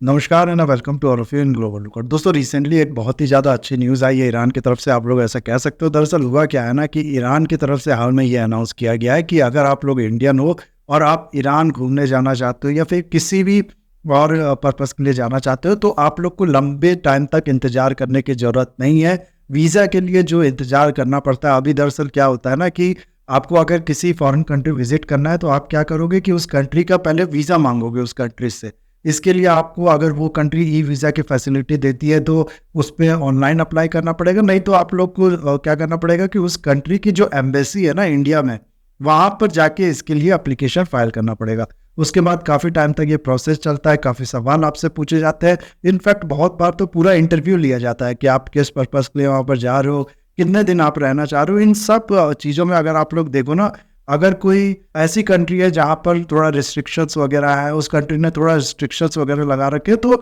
नमस्कार and welcome to our in global lookout. दोस्तों, recently एक बहुत ही ज़्यादा अच्छी न्यूज़ आई है ईरान की तरफ से। आप लोग ऐसा कह सकते हो। दरअसल हुआ क्या है ना कि ईरान की तरफ से हाल में ये अनाउंस किया गया है कि अगर आप लोग इंडियन हो और आप ईरान घूमने जाना चाहते हो या फिर किसी भी और पर्पज़ के लिए जाना चाहते हो, तो आप लोग को लंबे टाइम तक इंतज़ार करने की ज़रूरत नहीं है। वीज़ा के लिए जो इंतज़ार करना पड़ता है, अभी दरअसल क्या होता है ना कि आपको अगर किसी फॉरेन कंट्री विजिट करना है तो आप क्या करोगे कि उस कंट्री का पहले वीज़ा मांगोगे उस कंट्री से। इसके लिए आपको अगर वो कंट्री ई वीज़ा की फैसिलिटी देती है तो उस पे ऑनलाइन अप्लाई करना पड़ेगा, नहीं तो आप लोग को क्या करना पड़ेगा कि उस कंट्री की जो एम्बेसी है ना इंडिया में, वहाँ पर जाके इसके लिए एप्लीकेशन फाइल करना पड़ेगा। उसके बाद काफ़ी टाइम तक ये प्रोसेस चलता है, काफ़ी सवाल आपसे पूछे जाते हैं। इनफैक्ट बहुत बार तो पूरा इंटरव्यू लिया जाता है कि आप किस पर्पज़ के लिए वहाँ पर जा रहे हो, कितने दिन आप रहना चाह रहे हो। इन सब चीज़ों में अगर आप लोग देखो ना, अगर कोई ऐसी कंट्री है जहाँ पर थोड़ा रिस्ट्रिक्शंस वगैरह है, उस कंट्री ने थोड़ा रिस्ट्रिक्शंस वगैरह लगा रखे हैं, तो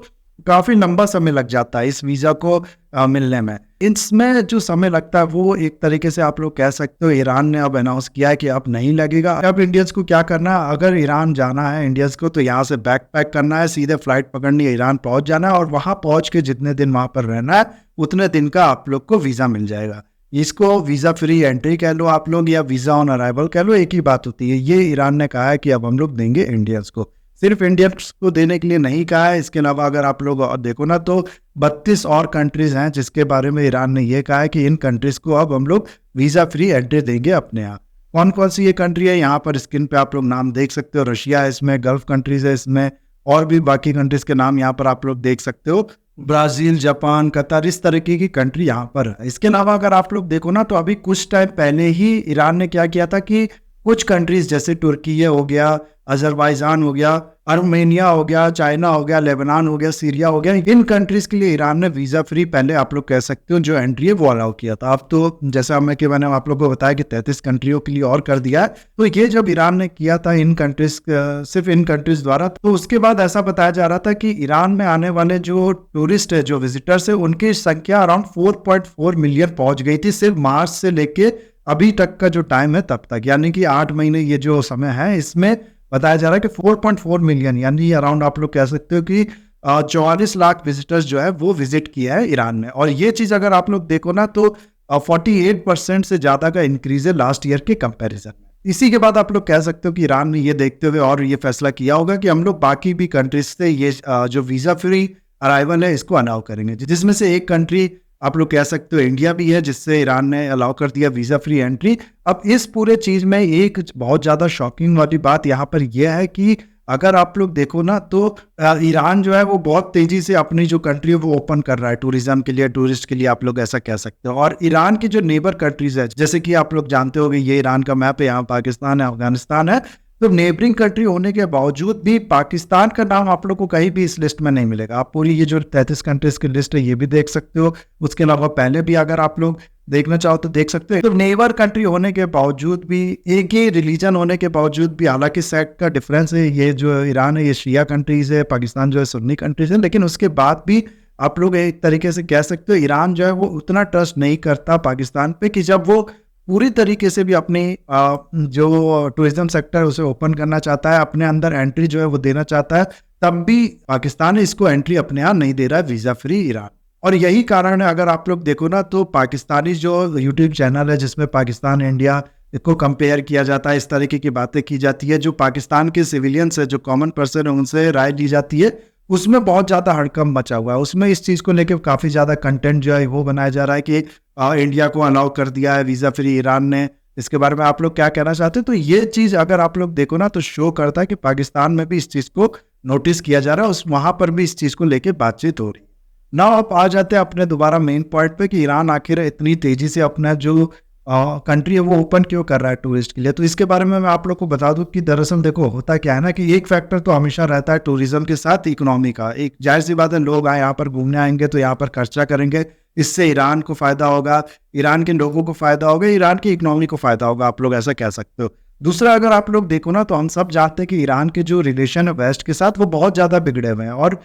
काफ़ी लंबा समय लग जाता है इस वीज़ा को मिलने में। इसमें जो समय लगता है वो एक तरीके से आप लोग कह सकते हो ईरान ने अब अनाउंस किया है कि अब नहीं लगेगा। अब इंडियंस को क्या करना है, अगर ईरान जाना है इंडियंस को, तो यहाँ से बैग पैक करना है, सीधे फ्लाइट पकड़नी है, ईरान पहुँच जाना है और वहाँ पहुँच के जितने दिन वहाँ पर रहना है उतने दिन का आप लोग को वीज़ा मिल जाएगा। इसको वीज़ा फ्री एंट्री कह लो आप लोग या वीज़ा ऑन अराइवल कह लो, एक ही बात होती है। ये ईरान ने कहा है कि अब हम लोग देंगे इंडियंस को। सिर्फ इंडियंस को देने के लिए नहीं कहा है, इसके अलावा अगर आप लोग और देखो ना तो 32 और कंट्रीज़ हैं जिसके बारे में ईरान ने ये कहा है कि इन कंट्रीज़ को अब हम लोग वीज़ा फ्री एंट्री देंगे अपने यहाँ। कौन कौन सी ये कंट्री है, यहाँ पर स्क्रीन पे आप लोग नाम देख सकते हो। रशिया है इसमें, गल्फ कंट्रीज़ है इसमें, और भी बाकी कंट्रीज़ के नाम यहाँ पर आप लोग देख सकते हो। ब्राज़ील, जापान, कतर, इस तरीके की कंट्री यहाँ पर है। इसके अलावा अगर आप लोग देखो ना तो अभी कुछ टाइम पहले ही ईरान ने क्या किया था कि कुछ कंट्रीज़ जैसे तुर्की हो गया, अज़रबैजान हो गया, आर्मेनिया हो गया, चाइना हो गया, लेबनान हो गया, सीरिया हो गया, इन कंट्रीज़ के लिए ईरान ने वीज़ा फ्री पहले आप लोग कह सकते हो जो एंट्री है वो अलाउ किया था। अब तो जैसा मैंने आप लोग को बताया कि 33 कंट्रियों के लिए और कर दिया है। तो ये जब ईरान ने किया था इन कंट्रीज़ सिर्फ इन कंट्रीज़ द्वारा, तो उसके बाद ऐसा बताया जा रहा था कि ईरान में आने वाले जो टूरिस्ट है, जो विजिटर्स है, उनकी संख्या अराउंड 4.4 मिलियन पहुंच गई थी सिर्फ मार्च से लेके अभी तक का जो टाइम है तब तक, यानी कि 8 महीने ये जो समय है इसमें बताया जा रहा है कि 4.4 मिलियन, यानी अराउंड आप लोग कह सकते हो कि 44 लाख विजिटर्स जो है वो विजिट किया है ईरान ने। और ये चीज़ अगर आप लोग देखो ना तो 48% से ज़्यादा का इंक्रीज है लास्ट ईयर के कंपैरिजन में। इसी के बाद आप लोग कह सकते हो कि ईरान ने ये देखते हुए और ये फैसला किया होगा कि हम लोग बाकी भी कंट्रीज से ये जो वीज़ा फ्री अराइवल है इसको अलाउ करेंगे, जिसमें से एक कंट्री आप लोग कह सकते हो इंडिया भी है, जिससे ईरान ने अलाउ कर दिया वीज़ा फ्री एंट्री। अब इस पूरे चीज़ में एक बहुत ज़्यादा शॉकिंग वाली बात यहाँ पर यह है कि अगर आप लोग देखो ना तो ईरान जो है वो बहुत तेज़ी से अपनी जो कंट्री है वो ओपन कर रहा है टूरिज्म के लिए, टूरिस्ट के लिए, आप लोग ऐसा कह सकते हो। और ईरान की जो नेबर कंट्रीज है, जैसे कि आप लोग जानते होंगे ये ईरान का मैप है, यहाँ पाकिस्तान है, अफगानिस्तान है, तो नेबरिंग कंट्री होने के बावजूद भी पाकिस्तान का नाम आप लोग को कहीं भी इस लिस्ट में नहीं मिलेगा। आप पूरी ये जो 33 कंट्रीज की लिस्ट है ये भी देख सकते हो। उसके अलावा पहले भी अगर आप लोग देखना चाहो तो देख सकते हो। तो नेबर कंट्री होने के बावजूद भी, एक ही रिलीजन होने के बावजूद भी, हालांकि सेक्ट का डिफरेंस है, ये जो ईरान है ये शिया कंट्रीज है, पाकिस्तान जो है सुन्नी कंट्रीज है, लेकिन उसके बाद भी आप लोग एक तरीके से कह सकते हो ईरान जो है वो उतना ट्रस्ट नहीं करता पाकिस्तान पे कि जब वो पूरी तरीके से भी अपनी जो टूरिज्म सेक्टर है उसे ओपन करना चाहता है, अपने अंदर एंट्री जो है वो देना चाहता है, तब भी पाकिस्तान इसको एंट्री अपने यहाँ नहीं दे रहा है वीज़ा फ्री ईरान। और यही कारण है, अगर आप लोग देखो ना तो पाकिस्तानी जो यूट्यूब चैनल है जिसमें पाकिस्तान इंडिया को कंपेयर किया जाता है, इस तरीके की बातें की जाती है, जो पाकिस्तान के सिविलियंस है, जो कॉमन पर्सन है, उनसे राय ली जाती है, उसमें बहुत ज़्यादा हड़कंप मचा हुआ है। उसमें इस चीज़ को लेकर काफ़ी ज़्यादा कंटेंट जो है वो बनाया जा रहा है कि इंडिया को अलाउ कर दिया है वीज़ा फ्री ईरान ने। इसके बारे में आप लोग क्या कहना चाहते हैं? तो ये चीज़ अगर आप लोग देखो ना तो शो करता है कि पाकिस्तान में भी इस चीज़ को नोटिस किया जा रहा है, उस वहाँ पर भी इस चीज़ को लेकर बातचीत हो रही है। ना आप आ जाते हैं अपने दोबारा मेन पॉइंट पे कि ईरान आखिर इतनी तेज़ी से अपना जो कंट्री है वो ओपन क्यों कर रहा है टूरिस्ट के लिए। तो इसके बारे में मैं आप लोग को बता दूं कि दरअसल देखो होता क्या है ना कि एक फैक्टर तो हमेशा रहता है टूरिज्म के साथ इकोनॉमी का। एक जाहिर सी बात है, लोग आए यहाँ पर घूमने आएंगे तो यहाँ पर खर्चा करेंगे, इससे ईरान को फ़ायदा होगा, ईरान के लोगों को फ़ायदा होगा, ईरान की इकोनॉमी को फ़ायदा होगा, आप लोग ऐसा कह सकते हो। दूसरा, अगर आप लोग देखो ना तो हम सब जानते हैं कि ईरान के जो रिलेशन है वेस्ट के साथ वो बहुत ज़्यादा बिगड़े हुए हैं। और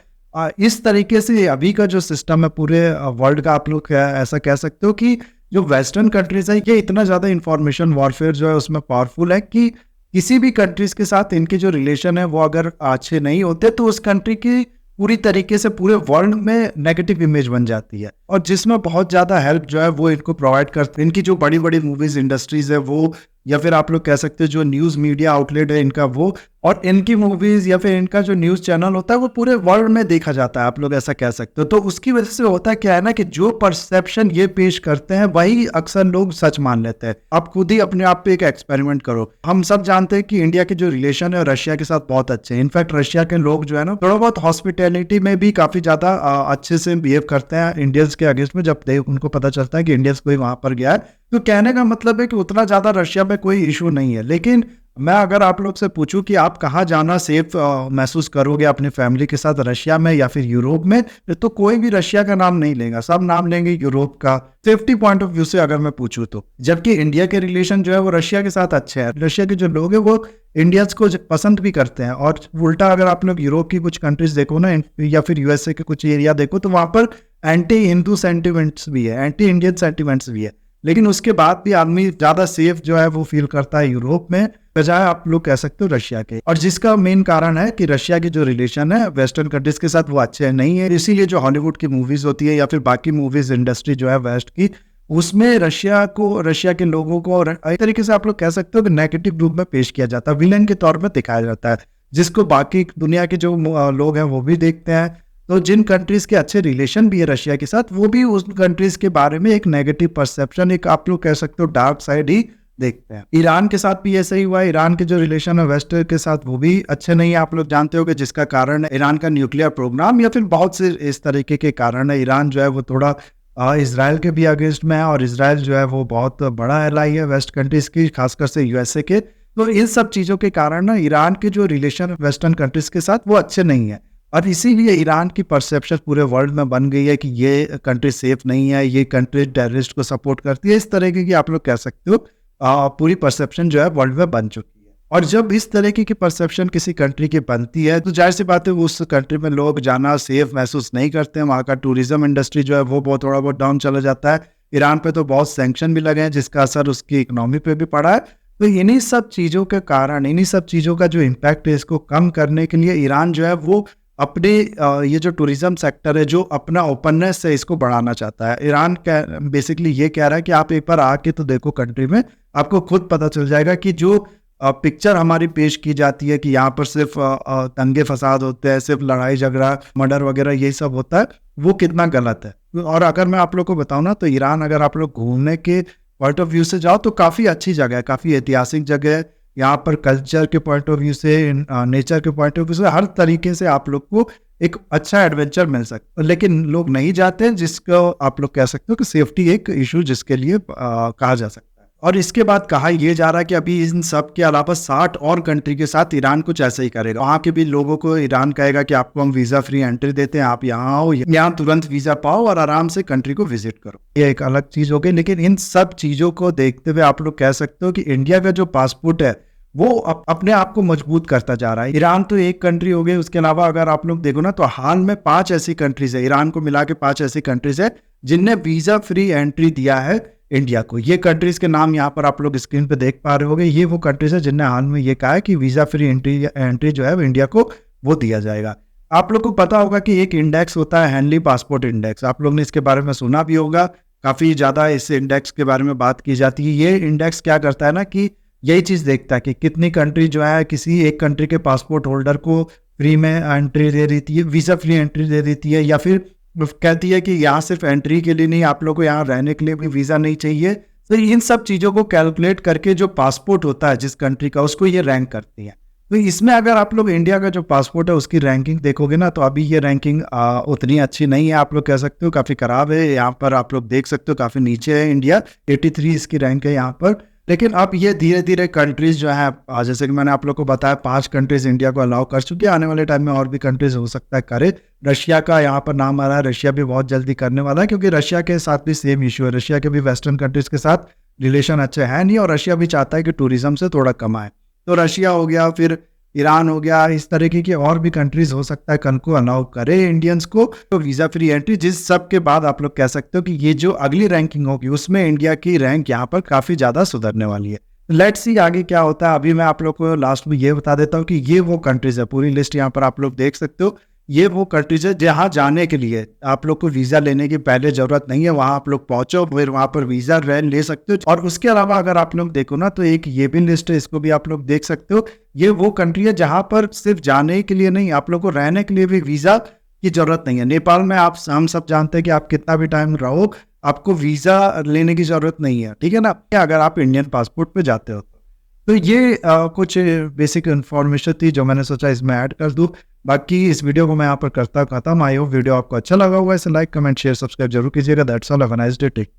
इस तरीके से अभी का जो सिस्टम है पूरे वर्ल्ड का, आप लोग ऐसा कह सकते हो कि जो वेस्टर्न कंट्रीज है ये इतना ज़्यादा इंफॉर्मेशन वॉरफेयर जो है उसमें पावरफुल है कि किसी भी कंट्रीज के साथ इनके जो रिलेशन है वो अगर अच्छे नहीं होते तो उस कंट्री की पूरी तरीके से पूरे वर्ल्ड में नेगेटिव इमेज बन जाती है, और जिसमें बहुत ज़्यादा हेल्प जो है वो इनको प्रोवाइड करते हैं। इनकी जो बड़ी बड़ी मूवीज इंडस्ट्रीज है वो, या फिर आप लोग कह सकते हैं जो न्यूज़ मीडिया आउटलेट है इनका वो, और इनकी मूवीज या फिर इनका जो न्यूज़ चैनल होता है वो पूरे वर्ल्ड में देखा जाता है, आप लोग ऐसा कह सकते हो। तो उसकी वजह से होता क्या है ना कि जो परसेप्शन ये पेश करते हैं वही अक्सर लोग सच मान लेते हैं। आप खुद ही अपने आप पे एक एक्सपेरिमेंट करो। हम सब जानते हैं कि इंडिया के जो रिलेशन है रशिया के साथ बहुत अच्छे हैं। इनफैक्ट रशिया के लोग जो है ना थोड़ा बहुत हॉस्पिटैलिटी में भी काफी ज्यादा अच्छे से बिहेव करते हैं इंडियंस के अगेंस्ट में, जब उनको पता चलता है कि इंडियंस कोई वहां पर गया है। तो कहने का मतलब है कि उतना ज्यादा रशिया में कोई इशू नहीं है। लेकिन मैं अगर आप लोग से पूछूं कि आप कहाँ जाना सेफ महसूस करोगे अपनी फैमिली के साथ, रशिया में या फिर यूरोप में, तो कोई भी रशिया का नाम नहीं लेगा, सब नाम लेंगे यूरोप का, सेफ्टी पॉइंट ऑफ व्यू से अगर मैं पूछूं तो। जबकि इंडिया के रिलेशन जो है वो रशिया के साथ अच्छे हैं। रशिया के जो लोग हैं वो इंडियंस को पसंद भी करते हैं। और उल्टा अगर आप लोग यूरोप की कुछ कंट्रीज देखो ना, या फिर यूएसए के कुछ एरिया देखो, तो वहां पर एंटी हिंदू सेंटिमेंट्स भी है, एंटी इंडियन सेंटिमेंट्स भी है। लेकिन उसके बाद भी आदमी ज्यादा सेफ जो है वो फील करता है यूरोप में, बजाय आप लोग कह सकते हो रशिया के। और जिसका मेन कारण है कि रशिया के जो रिलेशन है वेस्टर्न कंट्रीज के साथ वो अच्छे नहीं है। इसीलिए जो हॉलीवुड की मूवीज होती है या फिर बाकी मूवीज इंडस्ट्री जो है वेस्ट की, उसमें रशिया के लोगों को एक तरीके से आप लोग कह सकते हो कि नेगेटिव रूप में पेश किया जाता है, विलेन के तौर पर दिखाया जाता है, जिसको बाकी दुनिया के जो लोग हैं वो भी देखते हैं। तो जिन कंट्रीज के अच्छे रिलेशन भी है रशिया के साथ, वो भी उस कंट्रीज के बारे में एक नेगेटिव परसेप्शन, एक आप लोग कह सकते हो डार्क साइड ही देखते हैं। ईरान के साथ भी ऐसा ही हुआ है। ईरान के जो रिलेशन है वेस्ट के साथ वो भी अच्छे नहीं है, आप लोग जानते हो कि जिसका कारण है ईरान का न्यूक्लियर प्रोग्राम, या फिर बहुत से इस तरीके के कारण है। ईरान जो है वो थोड़ा इसराइल के भी अगेंस्ट में है, और इसराइल जो है वो बहुत बड़ा एलाई है वेस्ट कंट्रीज की, खासकर से यूएसए के। तो इन सब चीजों के कारण ना ईरान के जो रिलेशन वेस्टर्न कंट्रीज के साथ वो अच्छे नहीं है, और इसीलिए ईरान की परसेप्शन पूरे वर्ल्ड में बन गई है कि ये कंट्री सेफ नहीं है, ये कंट्री टेररिस्ट को सपोर्ट करती है। इस तरीके की आप लोग कह सकते हो पूरी परसेप्शन जो है वर्ल्ड में बन चुकी है। और जब इस तरीके की परसेप्शन किसी कंट्री की बनती है, तो जाहिर सी बात है उस कंट्री में लोग जाना सेफ महसूस नहीं करते हैं। वहाँ का टूरिज्म इंडस्ट्री जो है वो बहुत थोड़ा बहुत डाउन चला जाता है। ईरान पे तो बहुत सैंक्शन भी लगे हैं, जिसका असर उसकी इकोनॉमी पे भी पड़ा है। तो इन्हीं सब चीज़ों के कारण, इन्हीं सब चीज़ों का जो इम्पैक्ट है, इसको कम करने के लिए ईरान जो है वो अपने ये जो टूरिज्म सेक्टर है, जो अपना ओपननेस है, इसको बढ़ाना चाहता है। ईरान बेसिकली ये कह रहा है कि आप एक बार आके तो देखो कंट्री में, आपको खुद पता चल जाएगा कि जो पिक्चर हमारी पेश की जाती है कि यहाँ पर सिर्फ दंगे फसाद होते हैं, सिर्फ लड़ाई झगड़ा मर्डर वगैरह यही सब होता है, वो कितना गलत है। और अगर मैं आप लोग को बताऊँ ना, तो ईरान अगर आप लोग घूमने के पॉइंट ऑफ व्यू से जाओ तो काफ़ी अच्छी जगह है, काफ़ी ऐतिहासिक जगह है। यहाँ पर कल्चर के पॉइंट ऑफ व्यू से, नेचर के पॉइंट ऑफ व्यू से, हर तरीके से आप लोग को एक अच्छा एडवेंचर मिल सकता है। लेकिन लोग नहीं जाते हैं, जिसको आप लोग कह सकते हो कि सेफ्टी एक इशू जिसके लिए कहा जा सकता है। और इसके बाद कहा यह जा रहा है कि अभी इन सब के अलावा 60 और कंट्री के साथ ईरान कुछ ऐसा ही करेगा। वहाँ के भी लोगों को ईरान कहेगा कि आपको हम वीजा फ्री एंट्री देते हैं, आप यहाँ आओ, यहाँ तुरंत वीजा पाओ और आराम से कंट्री को विजिट करो। ये एक अलग चीज हो गई। लेकिन इन सब चीजों को देखते हुए आप लोग कह सकते हो कि इंडिया का जो पासपोर्ट है वो अपने आप को मजबूत करता जा रहा है। ईरान तो एक कंट्री हो गई, उसके अलावा अगर आप लोग देखो ना, तो हाल में 5 ऐसी कंट्रीज है, ईरान को मिला के 5 ऐसी कंट्रीज है जिनने वीजा फ्री एंट्री दिया है इंडिया को। ये कंट्रीज के नाम यहाँ पर आप लोग स्क्रीन पे देख पा रहे होंगे। ये वो कंट्रीज है जिनने हाल में ये कहा है कि वीजा फ्री एंट्री जो है इंडिया को वो दिया जाएगा। आप लोग को पता होगा कि एक इंडेक्स होता है हेनली पासपोर्ट इंडेक्स, आप लोग ने इसके बारे में सुना भी होगा, काफी ज्यादा इस इंडेक्स के बारे में बात की जाती है। ये इंडेक्स क्या करता है ना कि यही चीज देखता है कि कितनी कंट्री जो है किसी एक कंट्री के पासपोर्ट होल्डर को फ्री में एंट्री दे देती है, वीजा फ्री एंट्री दे देती है, या फिर कहती है कि यहाँ सिर्फ एंट्री के लिए नहीं, आप लोग को यहाँ रहने के लिए भी वीजा नहीं चाहिए। तो इन सब चीजों को कैलकुलेट करके जो पासपोर्ट होता है जिस कंट्री का, उसको ये रैंक करती है। तो इसमें अगर आप लोग इंडिया का जो पासपोर्ट है उसकी रैंकिंग देखोगे ना, तो अभी ये रैंकिंग उतनी अच्छी नहीं है, आप लोग कह सकते हो काफी खराब है। यहाँ पर आप लोग देख सकते हो काफी नीचे है इंडिया, 83 इसकी रैंक है यहाँ पर। लेकिन अब ये धीरे धीरे कंट्रीज जो है, जैसे कि मैंने आप लोग को बताया 5 कंट्रीज इंडिया को अलाउ कर चुकी है, आने वाले टाइम में और भी कंट्रीज हो सकता है करे। रशिया का यहाँ पर नाम आ रहा है, रशिया भी बहुत जल्दी करने वाला है, क्योंकि रशिया के साथ भी सेम इशू है। रशिया के भी वेस्टर्न कंट्रीज के साथ रिलेशन अच्छे हैं नहीं, और रशिया भी चाहता है कि टूरिज्म से थोड़ा कमाए। तो रशिया हो गया, फिर ईरान हो गया, इस तरीके की और भी कंट्रीज हो सकता है कल को अलाउ करे इंडियंस को तो वीजा फ्री एंट्री। जिस सब के बाद आप लोग कह सकते हो कि ये जो अगली रैंकिंग होगी उसमें इंडिया की रैंक यहाँ पर काफी ज्यादा सुधरने वाली है। लेट्स सी आगे क्या होता है। अभी मैं आप लोग को लास्ट में ये बता देता हूँ कि ये वो कंट्रीज है, पूरी लिस्ट यहाँ पर आप लोग देख सकते हो। ये वो कंट्रीज है जहाँ जाने के लिए आप लोग को वीज़ा लेने की पहले ज़रूरत नहीं है, वहाँ आप लोग पहुँचो, फिर वहाँ पर वीज़ा ले सकते हो। और उसके अलावा अगर आप लोग देखो ना, तो एक ये भी लिस्ट है, इसको भी आप लोग देख सकते हो। ये वो कंट्री है जहाँ पर सिर्फ जाने के लिए नहीं, आप लोग को रहने के लिए भी वीज़ा की ज़रूरत नहीं है। नेपाल में हम सब जानते हैं कि आप कितना भी टाइम रहो, आपको वीज़ा लेने की ज़रूरत नहीं है, ठीक है ना? अगर आप इंडियन पासपोर्ट पे जाते हो तो ये कुछ बेसिक इन्फॉर्मेशन थी जो मैंने सोचा इसमें ऐड कर दूँ। बाकी इस वीडियो को मैं यहाँ पर करता खत्म। आई होप वीडियो आपको अच्छा लगा होगा। इसे लाइक, कमेंट, शेयर, सब्सक्राइब जरूर कीजिएगा। That's all, have a nice day, take